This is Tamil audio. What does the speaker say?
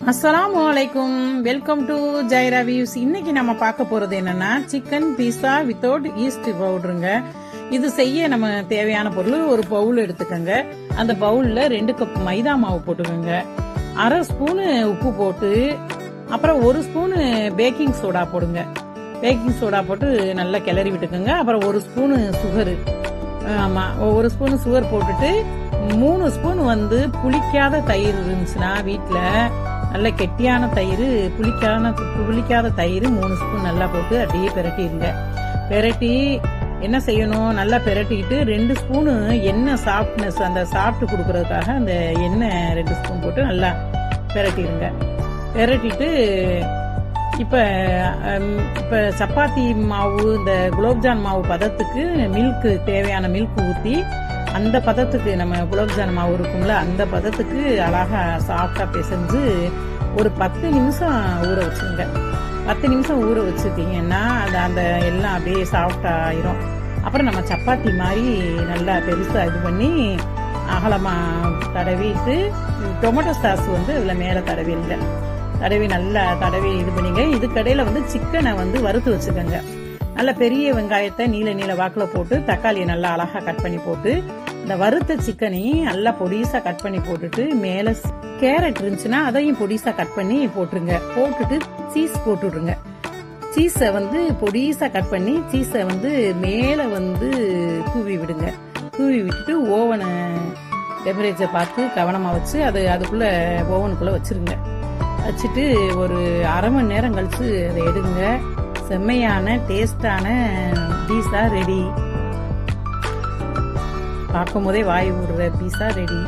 அஸ்ஸலாமு அலைக்கும், வெல்கம் டு ஜைரா வியூஸ். இன்னைக்கு நம்ம பார்க்க போறது என்னன்னா சிக்கன் பீஸா வித்தவுட் ஈஸ்ட் பவுடருங்க. இது செய்ய நம்ம தேவையான பொருள் ஒரு பவுல் எடுத்துக்கோங்க. அந்த பவுல்ல 2 கப் மைதா மாவு போட்டுக்கோங்க. 1/2 ஸ்பூனு உப்பு போட்டு அப்புறம் 1 ஸ்பூனு பேக்கிங் சோடா போடுங்க. பேக்கிங் சோடா போட்டு நல்லா கிளறி விட்டுக்கோங்க. அப்புறம் 1 ஸ்பூனு சுகரு, ஆமா 1 ஸ்பூன் சுகர் போட்டுட்டு 3 ஸ்பூன் புளிக்காத தயிர் இருந்துச்சுன்னா வீட்டுல, நல்ல கெட்டியான தயிர், புளிக்காத தயிர் 3 ஸ்பூன் நல்லா போட்டு அப்படியே பிரட்டிடுங்க. பிரட்டி என்ன செய்யணும், நல்லா பிரட்டிக்கிட்டு 2 ஸ்பூனு எண்ணெய் சாஃப்ட்னஸ், அந்த சாப்பிட்டு கொடுக்கறதுக்காக அந்த எண்ணெய் 2 ஸ்பூன் போட்டு நல்லா பிரட்டிடுங்க. பிரட்டிட்டு இப்ப சப்பாத்தி மாவு, இந்த குலோப்ஜான் மாவு பதத்துக்கு தேவையான மில்க் ஊத்தி, அந்த பதத்துக்கு நம்ம குலோப்ஜான் மாவு இருக்கும்ல, அந்த பதத்துக்கு அழகா சாஃப்டா பிசைஞ்சு ஒரு 10 நிமிஷம் ஊற வச்சுருங்க. 10 நிமிஷம் ஊற வச்சுட்டீங்கன்னா அந்த எல்லாம் அப்படியே சாஃப்டா ஆயிரும். அப்புறம் நம்ம சப்பாத்தி மாதிரி நல்லா பெருசா இது பண்ணி அகலமா தடவிட்டு டொமேட்டோ சாஸ் இதுல மேல தடவிடுங்க. நல்லா தடவி இது பண்ணிங்க. இதுக்கடையில சிக்கனை வறுத்து வச்சுக்கோங்க. நல்ல பெரிய வெங்காயத்தை நீல வாக்குல போட்டு, தக்காளியை நல்லா அழகா கட் பண்ணி போட்டு, இந்த வறுத்த சிக்கனையும் நல்லா பொடிசா கட் பண்ணி போட்டுட்டு, மேல கேரட் இருந்துச்சுன்னா அதையும் பொடிசா கட் பண்ணி போட்டுருங்க. போட்டுட்டு சீஸ் போட்டுடுங்க. சீஸை பொடிசா கட் பண்ணி சீஸை மேல தூவி விடுங்க. தூவி விட்டுட்டு ஓவனை டெம்பரேச்சர் பார்த்து கவனமா வச்சு அதுக்குள்ள ஓவனுக்குள்ள வச்சிருங்க. வச்சுட்டு ஒரு 1/2 மணி நேரம் கழிச்சு அதை எடுங்க. செம்மையான டேஸ்டான பீஸா ரெடி. பார்க்கும் போதே வாய் ஊடுற பீஸா ரெடி.